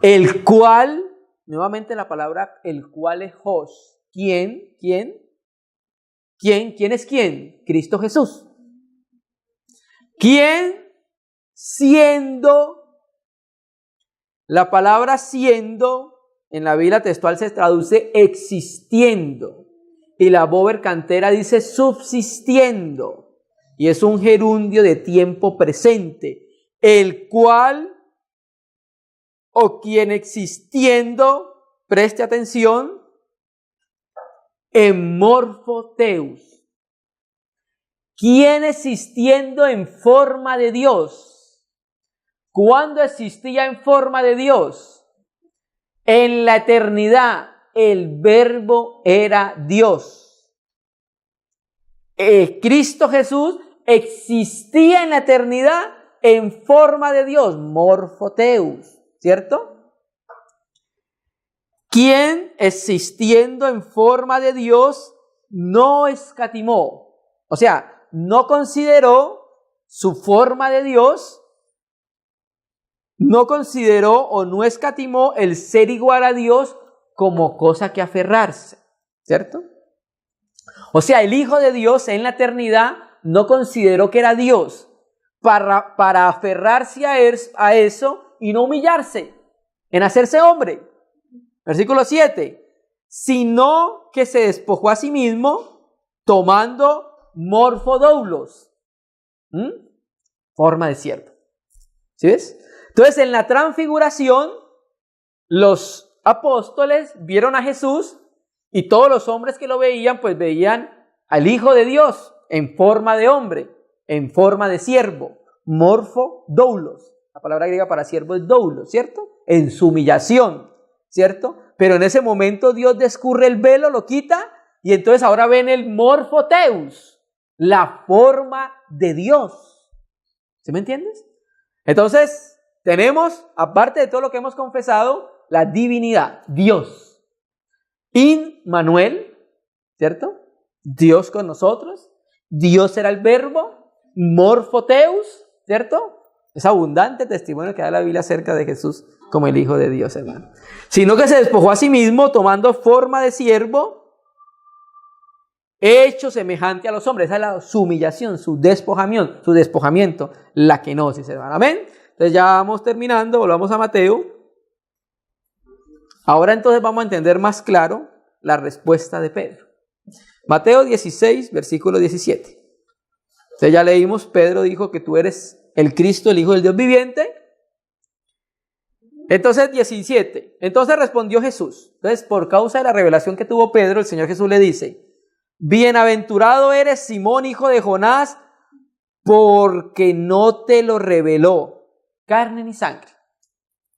El cual, nuevamente la palabra el cual es Jos. ¿Quién? ¿Quién es quién? Cristo Jesús. ¿Quién? Siendo, la palabra siendo en la Biblia textual se traduce existiendo y la Bover Cantera dice subsistiendo y es un gerundio de tiempo presente, el cual o quien existiendo, preste atención, en morfoteus. ¿Quién existiendo en forma de Dios? ¿Cuándo existía en forma de Dios? En la eternidad, el Verbo era Dios. Cristo Jesús existía en la eternidad en forma de Dios, morfoteus, ¿cierto? Quien existiendo en forma de Dios no escatimó, o sea, no consideró su forma de Dios, no consideró o no escatimó el ser igual a Dios como cosa que aferrarse, ¿cierto? O sea, el Hijo de Dios en la eternidad no consideró que era Dios para aferrarse a eso y no humillarse en hacerse hombre. Versículo 7. Sino que se despojó a sí mismo tomando morfodoulos. Forma de siervo. ¿Sí ves? Entonces en la transfiguración los apóstoles vieron a Jesús y todos los hombres que lo veían pues veían al Hijo de Dios en forma de hombre, en forma de siervo, morfodoulos. La palabra griega para siervo es doulos, ¿cierto? En su humillación, ¿cierto? Pero en ese momento Dios descurre el velo, lo quita y entonces ahora ven el morfoteus, la forma de Dios. ¿Sí me entiendes? Entonces tenemos, aparte de todo lo que hemos confesado, la divinidad, Dios. Immanuel, ¿cierto? Dios con nosotros. Dios era el verbo. Morfoteus, ¿cierto? Es abundante testimonio que da la Biblia acerca de Jesús como el Hijo de Dios, hermano. Sino que se despojó a sí mismo tomando forma de siervo, hecho semejante a los hombres. Esa es su humillación, su despojamiento, la kenosis, hermano. Amén. Entonces ya vamos terminando, volvamos a Mateo. Ahora entonces vamos a entender más claro la respuesta de Pedro. Mateo 16, versículo 17. Entonces ya leímos, Pedro dijo que tú eres el Cristo, el Hijo del Dios viviente. Entonces 17. Entonces respondió Jesús. Entonces por causa de la revelación que tuvo Pedro, el Señor Jesús le dice: bienaventurado eres, Simón, hijo de Jonás, porque no te lo reveló carne ni sangre.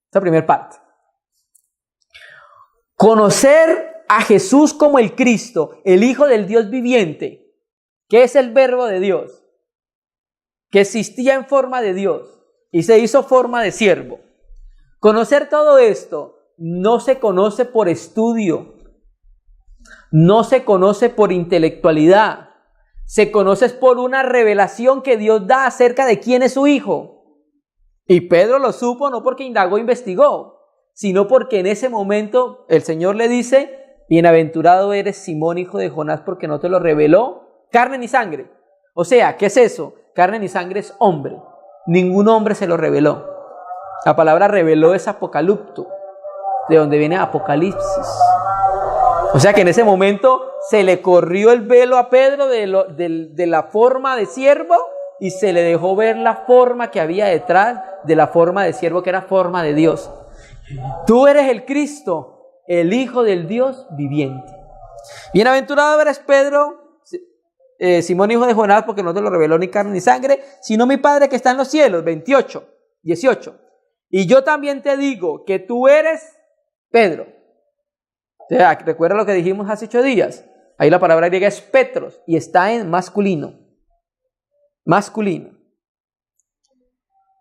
Esta primera parte. Conocer a Jesús como el Cristo, el Hijo del Dios viviente, que es el Verbo de Dios, que existía en forma de Dios y se hizo forma de siervo. Conocer todo esto no se conoce por estudio, no se conoce por intelectualidad, se conoce por una revelación que Dios da acerca de quién es su Hijo. Y Pedro lo supo no porque indagó, investigó, sino porque en ese momento el Señor le dice: bienaventurado eres, Simón, hijo de Jonás, porque no te lo reveló carne ni sangre. O sea, ¿qué es eso? Carne ni sangre es hombre. Ningún hombre se lo reveló. La palabra reveló es apocalipto, de donde viene apocalipsis. O sea que en ese momento se le corrió el velo a Pedro de la forma de siervo y se le dejó ver la forma que había detrás de la forma de siervo, que era forma de Dios. Tú eres el Cristo, el Hijo del Dios viviente. Bienaventurado eres, Pedro, Simón, hijo de Jonás, porque no te lo reveló ni carne ni sangre, sino mi Padre que está en los cielos. 18. Y yo también te digo que tú eres Pedro. O sea, recuerda lo que dijimos hace 8 días. Ahí la palabra griega es Petros y está en masculino. Masculino.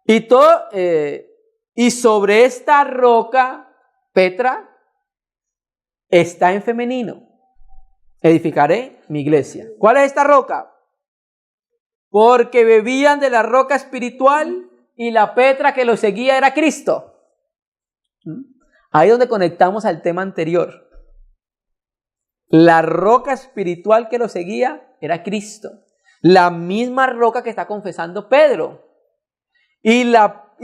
Y sobre esta roca, Petra, está en femenino. Edificaré mi iglesia. ¿Cuál es esta roca? Porque bebían de la roca espiritual y la Petra que lo seguía era Cristo. Ahí es donde conectamos al tema anterior. La roca espiritual que lo seguía era Cristo. La misma roca que está confesando Pedro. Y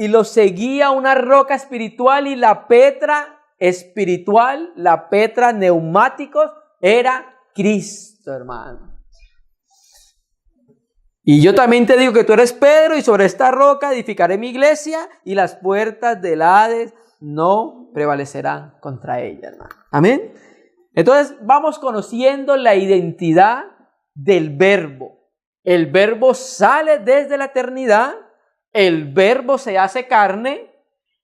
lo seguía una roca espiritual y la Petra espiritual, la Petra neumáticos, era Cristo, hermano. Y yo también te digo que tú eres Pedro y sobre esta roca edificaré mi iglesia y las puertas del Hades no prevalecerán contra ella, hermano. Amén. Entonces vamos conociendo la identidad del Verbo. El Verbo sale desde la eternidad, el Verbo se hace carne,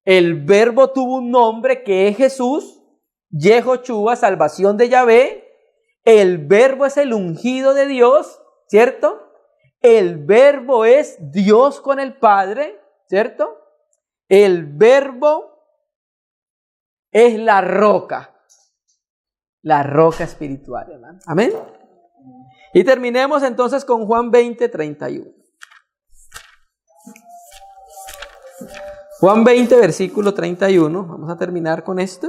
el Verbo tuvo un nombre que es Jesús, Yehoshua, salvación de Yahvé. El Verbo es el ungido de Dios, ¿cierto? El Verbo es Dios con el Padre, ¿cierto? El Verbo es la roca espiritual, hermano. Amén. Y terminemos entonces con Juan 20:31. Juan 20, versículo 31. Vamos a terminar con este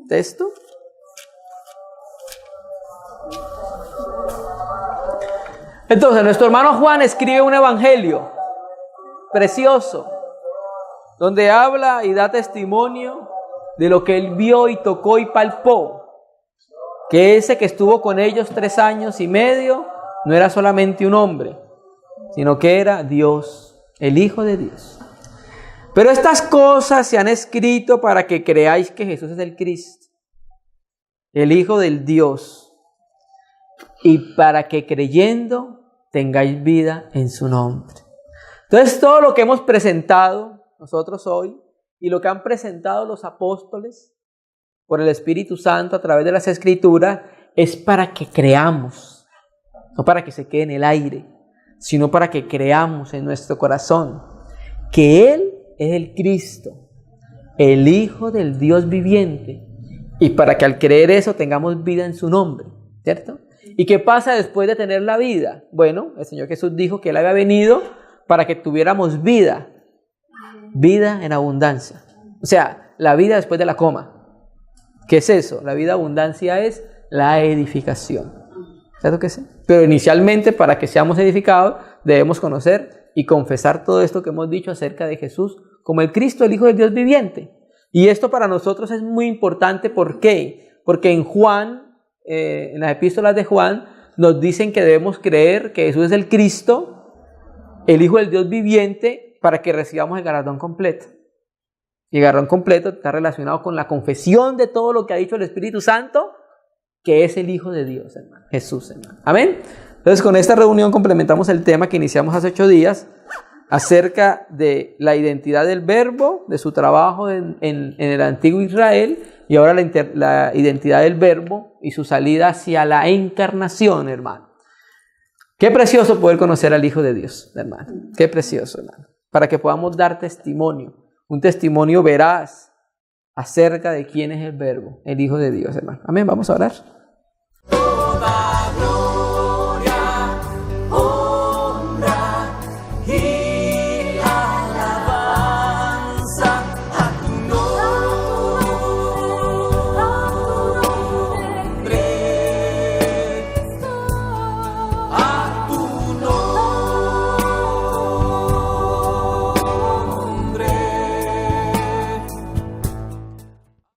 texto. Entonces, nuestro hermano Juan escribe un evangelio precioso, donde habla y da testimonio de lo que él vio y tocó y palpó. Que ese que estuvo con ellos 3 años y medio no era solamente un hombre, sino que era Dios, el Hijo de Dios. Pero estas cosas se han escrito para que creáis que Jesús es el Cristo, el Hijo del Dios, y para que creyendo tengáis vida en su nombre. Entonces todo lo que hemos presentado nosotros hoy y lo que han presentado los apóstoles por el Espíritu Santo a través de las Escrituras es para que creamos, no para que se quede en el aire, sino para que creamos en nuestro corazón que Él es el Cristo, el Hijo del Dios viviente, y para que al creer eso tengamos vida en su nombre, ¿cierto? ¿Y qué pasa después de tener la vida? Bueno, el Señor Jesús dijo que Él había venido para que tuviéramos vida en abundancia. O sea, la vida después de la coma. ¿Qué es eso? La vida abundancia es la edificación. ¿Cierto que sí? Pero inicialmente, para que seamos edificados, debemos conocer y confesar todo esto que hemos dicho acerca de Jesús como el Cristo, el Hijo del Dios viviente. Y esto para nosotros es muy importante. ¿Por qué? Porque en Juan, en las epístolas de Juan, nos dicen que debemos creer que Jesús es el Cristo, el Hijo del Dios viviente, para que recibamos el galardón completo. Y el galardón completo está relacionado con la confesión de todo lo que ha dicho el Espíritu Santo, que es el Hijo de Dios, hermano. Jesús, hermano. Amén. Entonces, con esta reunión complementamos el tema que iniciamos hace 8 días acerca de la identidad del Verbo, de su trabajo en el antiguo Israel, y ahora la identidad del Verbo y su salida hacia la encarnación, hermano. Qué precioso poder conocer al Hijo de Dios, hermano. Qué precioso, hermano. Para que podamos dar testimonio, un testimonio veraz acerca de quién es el Verbo, el Hijo de Dios, hermano. Amén, vamos a orar.